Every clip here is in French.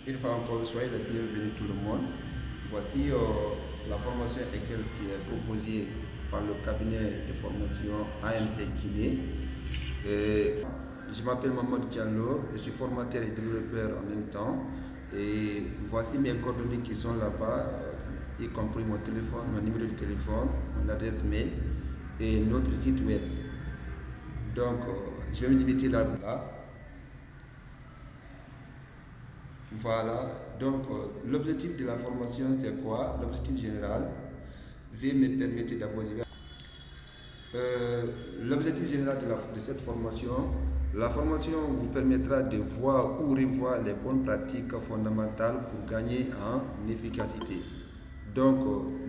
Une fois encore, soyez les bienvenus tout le monde. Voici la formation Excel qui est proposée par le cabinet de formation AMT Kiné. Je m'appelle Mamadou Diallo, je suis formateur et développeur en même temps. Et voici mes coordonnées qui sont là-bas, y compris mon téléphone, mon numéro de téléphone, mon adresse mail et notre site web. Donc, je vais me limiter là. Voilà, donc l'objectif de la formation c'est quoi? L'objectif général, V me permettre d'abord. L'objectif général de cette formation, la formation vous permettra de voir ou revoir les bonnes pratiques fondamentales pour gagner en efficacité. Donc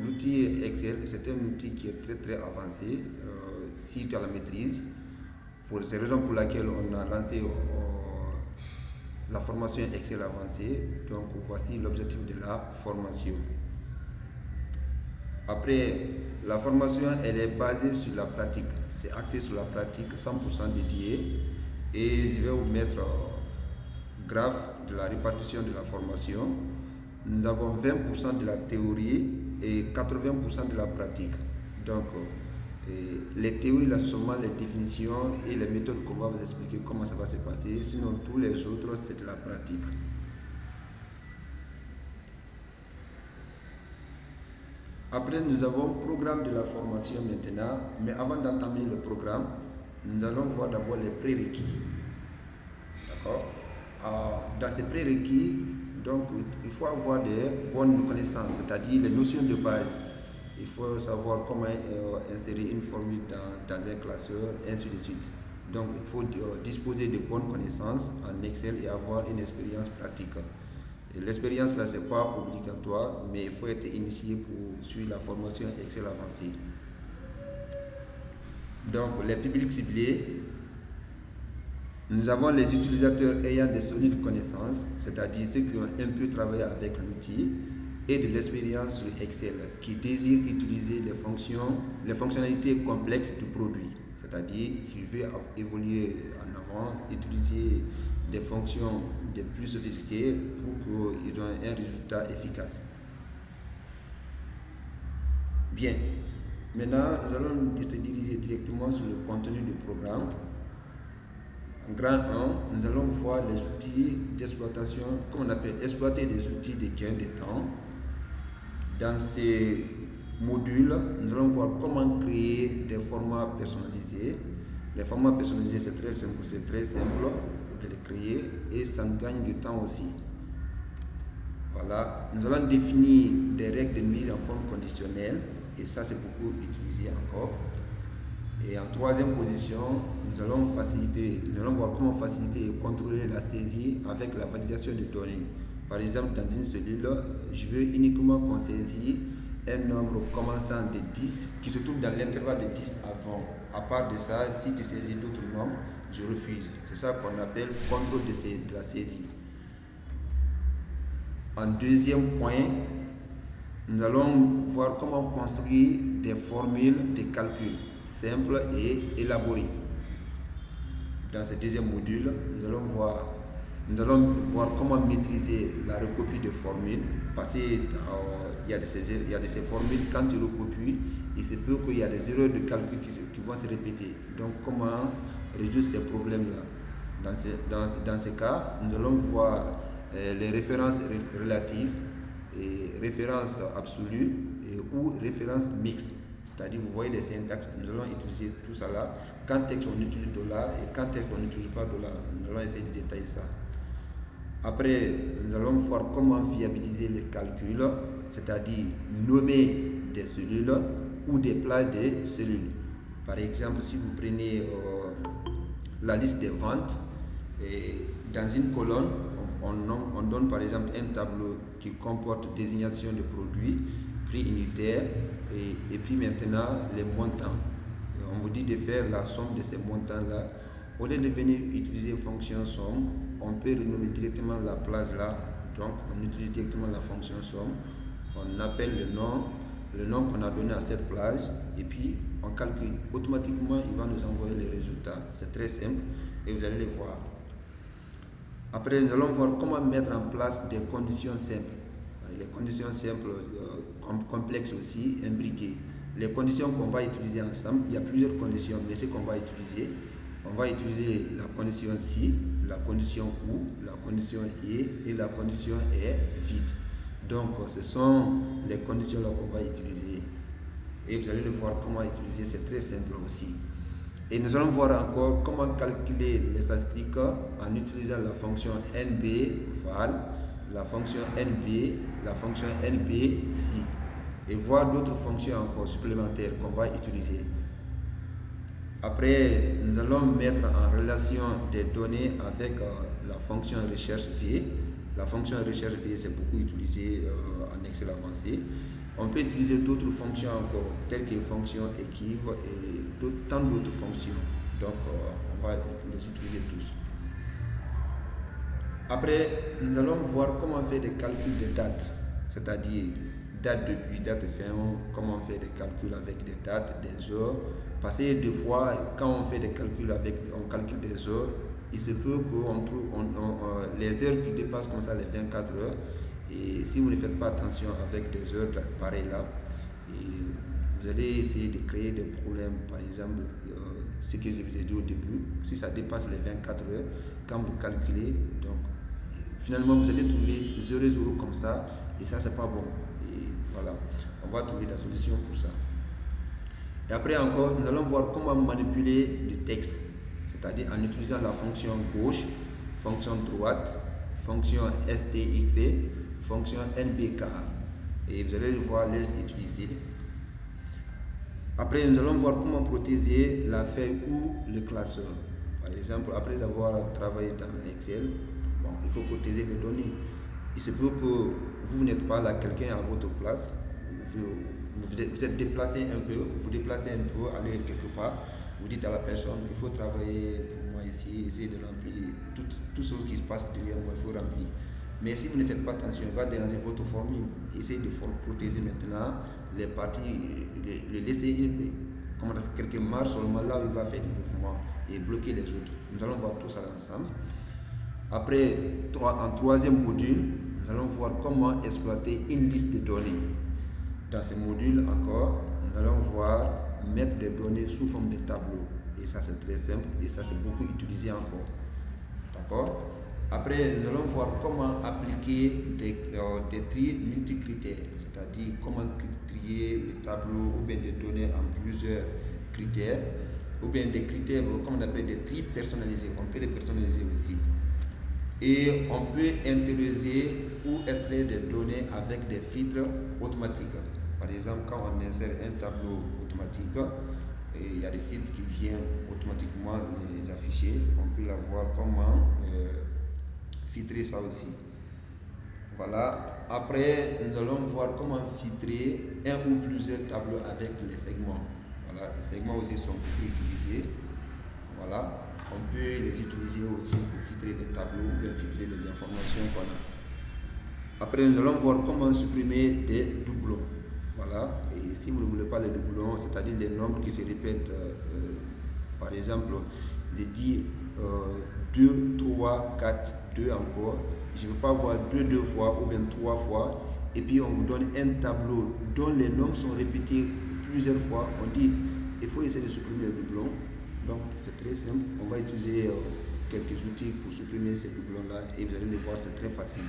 l'outil Excel, c'est un outil qui est très avancé, si tu as la maîtrise. Pour ces raisons pour lesquelles on a lancé la formation Excel avancée. Donc voici l'objectif de la formation. Après, la formation elle est basée sur la pratique. C'est axé sur la pratique, 100% dédié. Et je vais vous mettre graphe de la répartition de la formation. Nous avons 20% de la théorie et 80% de la pratique. Donc les théories, là, ce sont seulement les définitions et les méthodes qu'on va vous expliquer comment ça va se passer. Sinon, tous les autres, c'est de la pratique. Après, nous avons le programme de la formation maintenant. Mais avant d'entamer le programme, nous allons voir d'abord les prérequis. D'accord? Dans ces prérequis, donc, il faut avoir des bonnes connaissances, c'est-à-dire les notions de base. Il faut savoir comment insérer une formule dans un classeur, ainsi de suite. Donc, il faut disposer de bonnes connaissances en Excel et avoir une expérience pratique. L'expérience, là, ce n'est pas obligatoire, mais il faut être initié pour suivre la formation Excel avancée. Donc, les publics ciblés, nous avons les utilisateurs ayant des solides connaissances, c'est-à-dire ceux qui ont un peu travaillé avec l'outil, et de l'expérience sur Excel qui désire utiliser les fonctionnalités complexes du produit, c'est-à-dire qui veut évoluer en avant, utiliser des fonctions de plus sophistiquées pour qu'ils aient un résultat efficace. Bien, maintenant nous allons se diriger directement sur le contenu du programme. En grand 1, nous allons voir les outils d'exploitation, comme on appelle exploiter des outils de gain de temps. Dans ces modules, nous allons voir comment créer des formats personnalisés. Les formats personnalisés, c'est très simple de les créer et ça nous gagne du temps aussi. Voilà, nous allons définir des règles de mise en forme conditionnelle et ça c'est beaucoup utilisé encore. Et en troisième position, nous allons voir comment faciliter et contrôler la saisie avec la validation de données. Par exemple, dans une cellule, je veux uniquement qu'on saisit un nombre commençant de 10 qui se trouve dans l'intervalle de 10 avant. À part de ça, si tu saisis d'autres nombres, je refuse. C'est ça qu'on appelle contrôle de la saisie. En deuxième point, nous allons voir comment construire des formules de calcul simples et élaborées. Dans ce deuxième module, nous allons voir comment maîtriser la recopie de formules, parce qu'il y a de ces formules, quand tu recopies, il se peut qu'il y a des erreurs de calcul qui vont se répéter. Donc, comment résoudre ces problèmes-là? Dans ce cas, nous allons voir les références relatives, et références absolues ou références mixtes. C'est-à-dire, vous voyez les syntaxes, nous allons utiliser tout ça là. Quand texte, on utilise dollar et quand texte, on n'utilise pas dollar. Nous allons essayer de détailler ça. Après, nous allons voir comment fiabiliser les calculs, c'est-à-dire nommer des cellules ou des plages de cellules. Par exemple, si vous prenez la liste des ventes, et dans une colonne, on donne par exemple un tableau qui comporte désignation de produits, prix unitaire et puis maintenant les montants. Et on vous dit de faire la somme de ces montants-là. Au lieu de venir utiliser fonction somme, on peut renommer directement la plage là. Donc on utilise directement la fonction somme. On appelle le nom qu'on a donné à cette plage et puis on calcule. Automatiquement, il va nous envoyer les résultats. C'est très simple et vous allez les voir. Après, nous allons voir comment mettre en place des conditions simples. Les conditions simples, complexes aussi, imbriquées. Les conditions qu'on va utiliser ensemble, il y a plusieurs conditions, mais ce qu'on va utiliser, on va utiliser la condition si, la condition ou, la condition et la condition est vide. Donc, ce sont les conditions là qu'on va utiliser. Et vous allez le voir comment utiliser, c'est très simple aussi. Et nous allons voir encore comment calculer les statistiques en utilisant la fonction nb_val, la fonction nb, la fonction nb_si, et voir d'autres fonctions encore supplémentaires qu'on va utiliser. Après, nous allons mettre en relation des données avec la fonction recherche V. La fonction recherche V, c'est beaucoup utilisé en Excel avancé. On peut utiliser d'autres fonctions encore, telles que fonction équive et tant d'autres fonctions. Donc, on va les utiliser tous. Après, nous allons voir comment faire des calculs de dates, c'est-à-dire date depuis, date fin, comment faire des calculs avec des dates, des heures. Parce que des fois, quand on fait des calculs on calcule des heures, il se peut qu'on trouve les heures qui dépassent comme ça les 24 heures. Et si vous ne faites pas attention avec des heures pareilles là, vous allez essayer de créer des problèmes. Par exemple, ce que je vous ai dit au début, si ça dépasse les 24 heures, quand vous calculez, donc finalement vous allez trouver 0 comme ça, et ça c'est pas bon. Et voilà, on va trouver la solution pour ça. Et après encore, nous allons voir comment manipuler le texte, c'est-à-dire en utilisant la fonction gauche, fonction droite, fonction stxt, fonction nbk. Et vous allez le voir les utiliser. Après, nous allons voir comment protéger la feuille ou le classeur. Par exemple, après avoir travaillé dans Excel, il faut protéger les données. Il se peut que vous n'êtes pas là, quelqu'un à votre place, vous êtes déplacé un peu, allez quelque part, vous dites à la personne, il faut travailler pour moi ici, essayer de remplir tout ce qui se passe derrière moi, il faut remplir. Mais si vous ne faites pas attention, il va déranger votre formule. Essayez de protéger maintenant les parties, les laisser quelques marges seulement là où il va faire des mouvements et bloquer les autres. Nous allons voir tout ça ensemble. Après, en troisième module, nous allons voir comment exploiter une liste de données. Dans ce module encore, nous allons voir mettre des données sous forme de tableau. Et ça c'est très simple et ça c'est beaucoup utilisé encore. D'accord? Après, nous allons voir comment appliquer des tri multicritères, c'est-à-dire comment trier le tableau ou bien des données en plusieurs critères, ou bien des critères, comme on appelle des tri personnalisés. On peut les personnaliser aussi. Et on peut intérioriser ou extraire des données avec des filtres automatiques. Par exemple, quand on insère un tableau automatique, il y a des filtres qui viennent automatiquement les afficher. On peut la voir comment filtrer ça aussi. Voilà. Après, nous allons voir comment filtrer un ou plusieurs tableaux avec les segments. Voilà. Les segments aussi sont beaucoup utilisés. Voilà. On peut les utiliser aussi pour filtrer les tableaux ou bien filtrer les informations qu'on a. Après, nous allons voir comment supprimer des doublons. Voilà. Et si vous ne voulez pas les doublons, c'est-à-dire les nombres qui se répètent, par exemple, j'ai dit 2, 3, 4, 2 encore. Je ne veux pas voir 2 fois ou bien 3 fois. Et puis on vous donne un tableau dont les nombres sont répétés plusieurs fois. On dit il faut essayer de supprimer les doublons. Donc c'est très simple. On va utiliser quelques outils pour supprimer ces doublons-là. Et vous allez les voir, c'est très facile.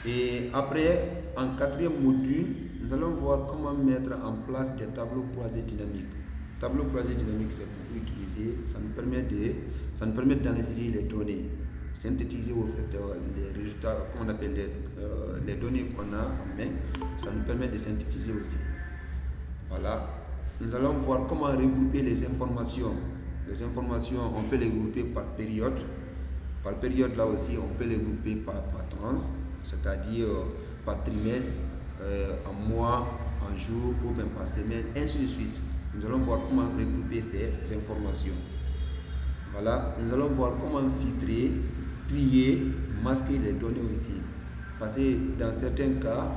Et après, en quatrième module, nous allons voir comment mettre en place des tableaux croisés dynamiques. Tableau croisé dynamique, c'est beaucoup utilisé. Ça nous permet d'analyser les données, synthétiser au fait les résultats, comme on appelle les données qu'on a en main. Ça nous permet de synthétiser aussi. Voilà. Nous allons voir comment regrouper les informations. Les informations, on peut les regrouper par période. Par période, là aussi, on peut les regrouper par tranche, c'est-à-dire par trimestre, en mois, en jour ou bien par semaine, ainsi de suite. Nous allons voir comment regrouper ces informations. Voilà, nous allons voir comment filtrer, trier, masquer les données aussi. Parce que dans certains cas,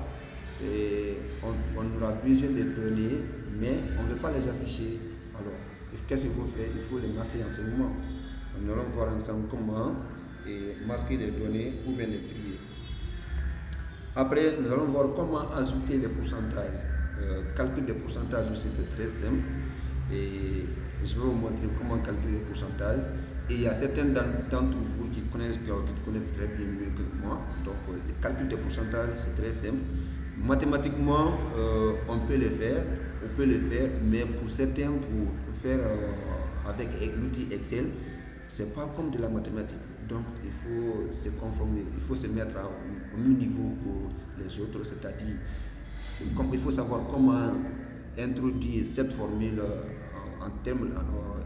on aura besoin de données, mais on ne veut pas les afficher. Alors, qu'est-ce qu'il faut faire? Il faut les masquer en ce moment. Nous allons voir ensemble comment masquer les données ou bien les trier. Après, nous allons voir comment ajouter les pourcentages. Calcul des pourcentages aussi, c'est très simple. Et je vais vous montrer comment calculer les pourcentages. Et il y a certains d'entre vous qui connaissent très bien mieux que moi. Donc, le calcul des pourcentages, c'est très simple. Mathématiquement, on peut le faire, mais pour certains, pour faire avec l'outil Excel, c'est pas comme de la mathématique. Donc, il faut se conformer, il faut se mettre au même niveau que les autres, c'est-à-dire, il faut savoir comment introduire cette formule en termes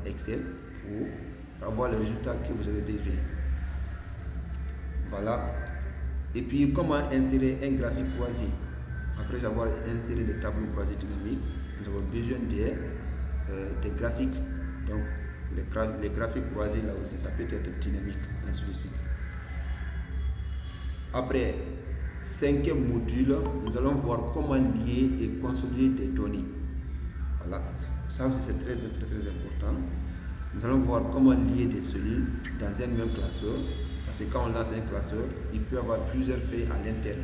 Excel pour avoir le résultat que vous avez besoin. Voilà. Et puis, comment insérer un graphique croisé. Après avoir inséré le tableau croisé dynamique, nous avons besoin des graphiques. Donc, les graphiques croisés, là aussi, ça peut être dynamique, ainsi de suite. Après, cinquième module, nous allons voir comment lier et consolider des données. Voilà, ça aussi c'est très important. Nous allons voir comment lier des cellules dans un même classeur, parce que quand on lance un classeur, il peut y avoir plusieurs feuilles à l'interne.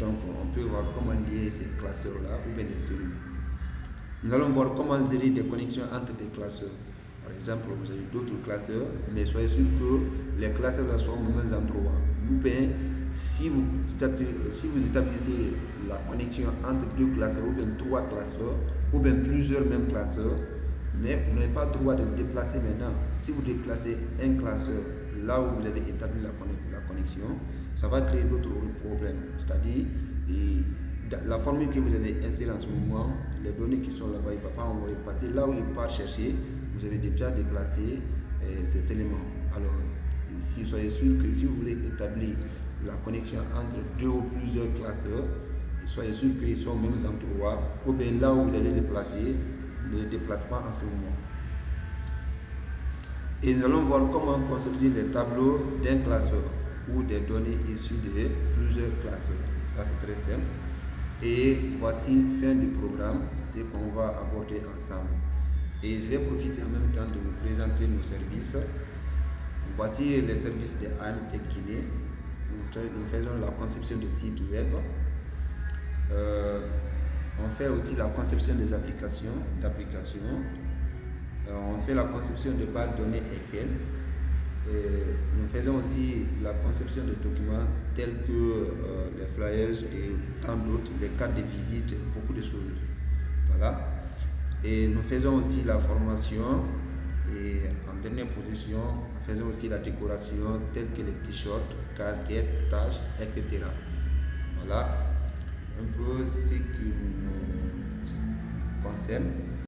Donc on peut voir comment lier ces classeurs-là ou bien des cellules. Nous allons voir comment gérer des connexions entre des classeurs. Par exemple, vous avez d'autres classeurs, mais soyez sûr que les classeurs sont au même endroit. Ou bien, si vous établissez la connexion entre deux classeurs, ou bien trois classeurs, ou bien plusieurs mêmes classeurs, mais vous n'avez pas le droit de le déplacer maintenant. Si vous déplacez un classeur là où vous avez établi la connexion, ça va créer d'autres problèmes. C'est-à-dire, la formule que vous avez insérée en ce moment, les données qui sont là-bas, il ne va pas envoyer passer. Là où il part chercher, vous avez déjà déplacé cet élément. Alors, soyez sûr que si vous voulez établir la connexion entre deux ou plusieurs classeurs, soyez sûr qu'ils sont au même endroit, ou bien là où vous allez les placer, ne les déplace pas en ce moment. Et nous allons voir comment consolider les tableaux d'un classeur ou des données issues de plusieurs classeurs. Ça, c'est très simple. Et voici fin du programme, ce qu'on va aborder ensemble. Et je vais profiter en même temps de vous présenter nos services. Voici les services de AM Tech Guinée. Nous faisons la conception de sites web. On fait aussi la conception des applications. On fait la conception de bases de données Excel. Nous faisons aussi la conception de documents tels que les flyers et tant d'autres, les cartes de visite, beaucoup de choses. Voilà. Et nous faisons aussi la formation et en dernière position, nous faisons aussi la décoration telle que les t-shirts, casquettes, taches, etc. Voilà un peu ce qui nous concerne.